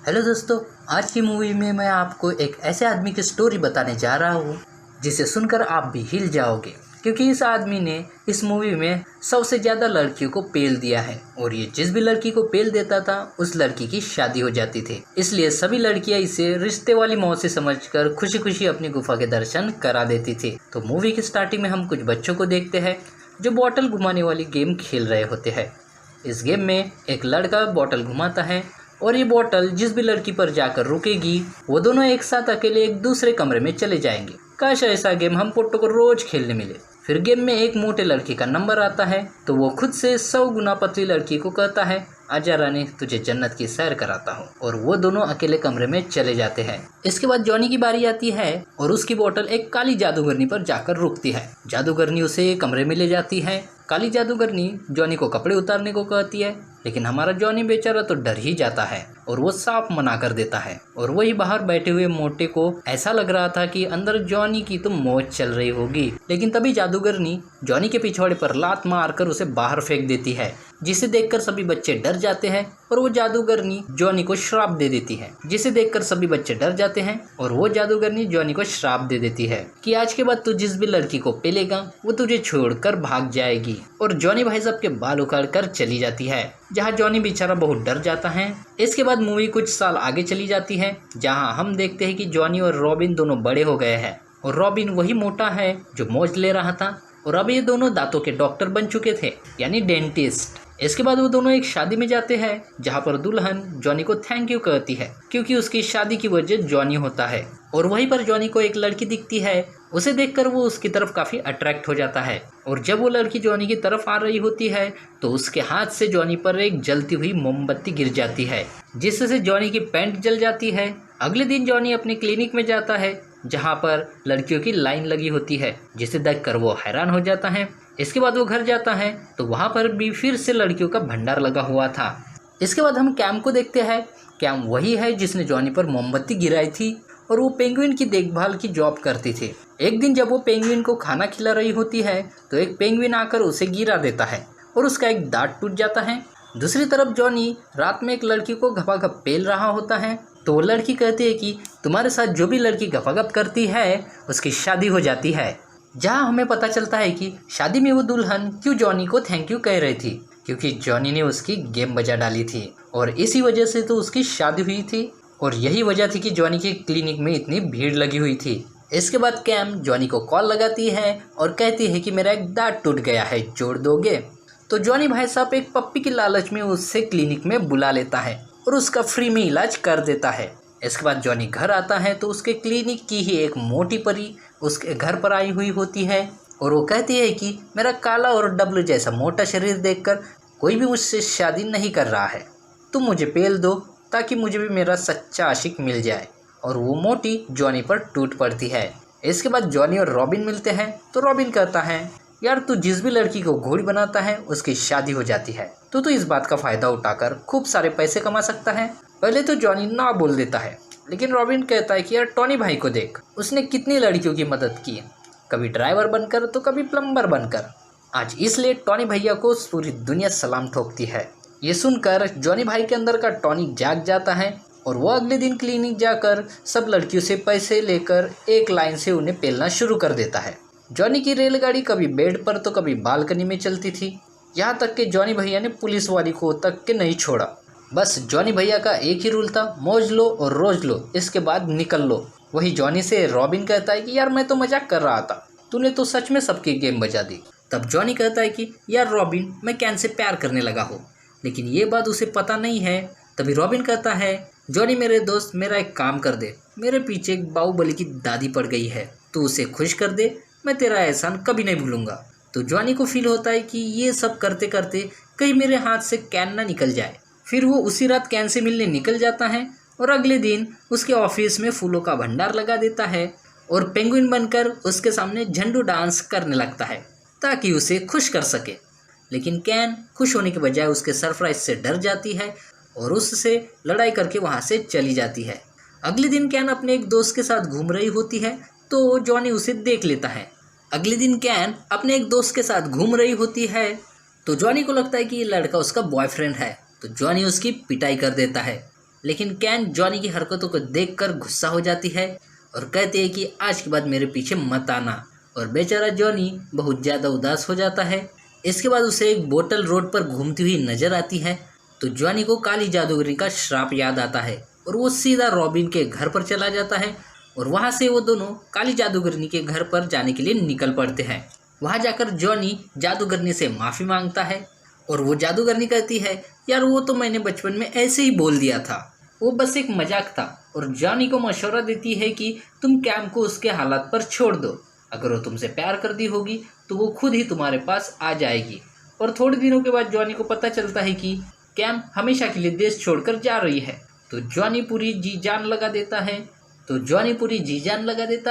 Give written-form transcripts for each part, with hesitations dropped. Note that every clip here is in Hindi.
हेलो दोस्तों, आज की मूवी में मैं आपको एक ऐसे आदमी की स्टोरी बताने जा रहा हूँ जिसे सुनकर आप भी हिल जाओगे, क्योंकि इस आदमी ने इस मूवी में सबसे ज़्यादा लड़कियों को पेल दिया है और ये जिस भी लड़की को पेल देता था उस लड़की की शादी हो जाती थी। इसलिए सभी लड़कियां इसे रिश्ते वाली मौत से समझकर खुशी खुशी अपनी गुफा के दर्शन करा देती थी। तो मूवी की स्टार्टिंग में हम कुछ बच्चों को देखते हैं जो बॉटल घुमाने वाली गेम खेल रहे होते हैं। इस गेम में एक लड़का बॉटल घुमाता है और ये बॉटल जिस भी लड़की पर जाकर रुकेगी वो दोनों एक साथ अकेले एक दूसरे कमरे में चले जाएंगे। काश ऐसा गेम हम पोट्टो को रोज खेलने मिले। फिर गेम में एक मोटे लड़के का नंबर आता है तो वो खुद से 100 गुना पतली लड़की को कहता है, आजा रानी, तुझे जन्नत की सैर कराता हूँ, और वो दोनों अकेले कमरे में चले जाते हैं। इसके बाद जॉनी की बारी आती है और उसकी बोतल एक काली जादूगरनी पर जाकर रुकती है। जादूगरनी उसे कमरे में ले जाती है। काली जादूगरनी जॉनी को कपड़े उतारने को कहती है, लेकिन हमारा जॉनी बेचारा तो डर ही जाता है और वो साफ मना कर देता है। और वही बाहर बैठे हुए मोटे को ऐसा लग रहा था कि अंदर जॉनी की तो मौज चल रही होगी, लेकिन तभी जादूगरनी जॉनी के पिछवाड़े पर लात मारकर उसे बाहर फेंक देती है, जिसे देखकर सभी बच्चे डर जाते हैं और वो जादूगरनी जॉनी को श्राप दे देती है। जिसे देखकर सभी बच्चे डर जाते हैं और वो जादूगरनी जॉनी को श्राप दे देती है कि आज के बाद तू जिस भी लड़की को पेलेगा वो तुझे छोड़कर भाग जाएगी। और जॉनी भाई साहब के बाल उखाड़ कर चली जाती है, जहाँ जॉनी बेचारा बहुत डर जाता है। इसके बाद मूवी कुछ साल आगे चली जाती है, जहाँ हम देखते हैं कि जॉनी और रॉबिन दोनों बड़े हो गए हैं और रॉबिन वही मोटा है जो मौज ले रहा था और अब ये दोनों दांतों के डॉक्टर बन चुके थे, यानी डेंटिस्ट। इसके बाद वो दोनों एक शादी में जाते हैं, जहाँ पर दुल्हन जॉनी को थैंक यू कहती है क्योंकि उसकी शादी की वजह जॉनी होता है। और वहीं पर जॉनी को एक लड़की दिखती है, उसे देखकर वो उसकी तरफ काफ़ी अट्रैक्ट हो जाता है। और जब वो लड़की जॉनी की तरफ आ रही होती है तो उसके हाथ से जॉनी पर एक जलती हुई मोमबत्ती गिर जाती है, जिससे जॉनी की पैंट जल जाती है। अगले दिन जॉनी अपने क्लिनिक में जाता है, जहाँ पर लड़कियों की लाइन लगी होती है, जिसे देखकर वो हैरान हो जाता है। इसके बाद वो घर जाता है तो वहाँ पर भी फिर से लड़कियों का भंडार लगा हुआ था। इसके बाद हम कैम को देखते हैं। कैम वही है जिसने जॉनी पर मोमबत्ती गिराई थी और वो पेंगुइन की देखभाल की जॉब करती थी। एक दिन जब वो पेंगुइन को खाना खिला रही होती है तो एक पेंगुइन आकर उसे गिरा देता है और उसका एक दांत टूट जाता है। दूसरी तरफ जॉनी रात में एक लड़की को घपाघप पेल रहा होता है तो वो लड़की कहती है कि तुम्हारे साथ जो भी लड़की घपाघप करती है उसकी शादी हो जाती है। जहाँ हमें पता चलता है कि शादी में वो दुल्हन क्यों जॉनी को थैंक यू कह रही थी, क्योंकि जॉनी ने उसकी गेम बजा डाली थी और इसी वजह से तो उसकी शादी हुई थी और यही वजह थी कि जॉनी के क्लिनिक में इतनी भीड़ लगी हुई थी। इसके बाद कैम जॉनी को कॉल लगाती है और कहती है कि मेरा एक दांत टूट गया है, जोड़ दोगे? तो जॉनी भाई साहब एक पप्पी की लालच में उससे क्लिनिक में बुला लेता है और उसका फ्री में इलाज कर देता है। इसके बाद जॉनी घर आता है तो उसके क्लिनिक की ही एक मोटी परी उसके घर पर आई हुई होती है और वो कहती है कि मेरा काला और डब्लू जैसा मोटा शरीर देखकर कोई भी मुझसे शादी नहीं कर रहा है, तुम मुझे पेल दो ताकि मुझे भी मेरा सच्चा आशिक मिल जाए। और वो मोटी जॉनी पर टूट पड़ती है। इसके बाद जॉनी और रॉबिन मिलते हैं तो रॉबिन कहता है, यार तू जिस भी लड़की को घोड़ी बनाता है उसकी शादी हो जाती है, तो इस बात का फ़ायदा उठाकर खूब सारे पैसे कमा सकता है। पहले तो जॉनी ना बोल देता है, लेकिन रॉबिन कहता है कि यार टॉनी भाई को देख, उसने कितनी लड़कियों की मदद की, कभी ड्राइवर बनकर तो कभी प्लम्बर बनकर। आज इसलिए टॉनी भैया को पूरी दुनिया सलाम ठोकती है। ये सुनकर जॉनी भाई के अंदर का टॉनी जाग जाता है और वो अगले दिन क्लिनिक जाकर सब लड़कियों से पैसे लेकर एक लाइन से उन्हें पेलना शुरू कर देता है। जॉनी की रेलगाड़ी कभी बेड पर तो कभी बालकनी में चलती थी, यहाँ तक कि जॉनी भैया ने पुलिस वाली को तक के नहीं छोड़ा। बस जॉनी भैया का एक ही रूल था, मौज लो और रोज लो, इसके बाद निकल लो। वही जॉनी से रॉबिन कहता है कि यार मैं तो मजाक कर रहा था, तूने तो सच में सबकी गेम बजा दी। तब जॉनी कहता है कि यार रॉबिन, मैं कैन से प्यार करने लगा हूँ, लेकिन ये बात उसे पता नहीं है। तभी रॉबिन कहता है, जॉनी मेरे दोस्त, मेरा एक काम कर दे, मेरे पीछे एक बाहुबली की दादी पड़ गई है, तू उसे खुश कर दे, मैं तेरा एहसान कभी नहीं भूलूंगा। तो जॉनी को फील होता है कि ये सब करते करते कहीं मेरे हाथ से कैन ना निकल जाए। फिर वो उसी रात कैन से मिलने निकल जाता है और अगले दिन उसके ऑफिस में फूलों का भंडार लगा देता है और पेंगुइन बनकर उसके सामने झंडू डांस करने लगता है ताकि उसे खुश कर सके। लेकिन कैन खुश होने के बजाय उसके सरप्राइज से डर जाती है और उससे लड़ाई करके वहाँ से चली जाती है। अगले दिन कैन अपने एक दोस्त के साथ घूम रही होती है तो जॉनी उसे देख लेता है। अगले दिन कैन अपने एक दोस्त के साथ घूम रही होती है तो जॉनी को लगता है कि ये लड़का उसका बॉयफ्रेंड है, तो जॉनी उसकी पिटाई कर देता है लेकिन कैन जॉनी की हरकतों को देखकर गुस्सा हो जाती है और कहती है कि आज के बाद मेरे पीछे मत आना। और बेचारा जॉनी बहुत ज़्यादा उदास हो जाता है। इसके बाद उसे एक बोतल रोड पर घूमती हुई नजर आती है तो जॉनी को काली जादूगरनी का श्राप याद आता है और वो सीधा रॉबिन के घर पर चला जाता है और वहाँ से वो दोनों काली जादूगरनी के घर पर जाने के लिए निकल पड़ते हैं। वहाँ जाकर जॉनी जादूगरनी से माफ़ी मांगता है और वो जादूगरनी कहती है, यार वो तो मैंने बचपन में ऐसे ही बोल दिया था, वो बस एक मजाक था। और जॉनी को मशवरा देती है कि तुम कैम को उसके हालात पर छोड़ दो, अगर वो तुमसे प्यार करती होगी तो वो खुद ही तुम्हारे पास आ जाएगी। और थोड़े दिनों के बाद जॉनी को पता चलता है कि कैम हमेशा के लिए देश छोड़कर जा रही है। तो जॉनी पूरी जी जान लगा देता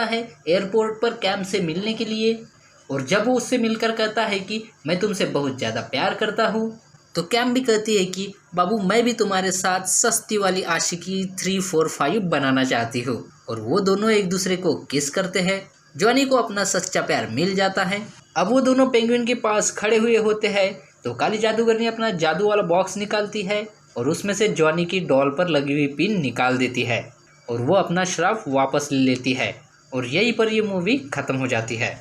है एयरपोर्ट पर कैम से मिलने के लिए। और जब वो उससे मिलकर कहता है कि मैं तुमसे बहुत ज़्यादा प्यार करता हूँ, तो कैम भी कहती है कि बाबू मैं भी तुम्हारे साथ सस्ती वाली आशिकी 3, 4, 5 बनाना चाहती हूँ। और वो दोनों एक दूसरे को किस करते हैं। जॉनी को अपना सच्चा प्यार मिल जाता है। अब वो दोनों पेंगुइन के पास खड़े हुए होते हैं तो काली जादूगरनी अपना जादू वाला बॉक्स निकालती है और उसमें से जॉनी की डॉल पर लगी हुई पिन निकाल देती है और वो अपना श्राप वापस ले लेती है। और यहीं पर ये मूवी ख़त्म हो जाती है।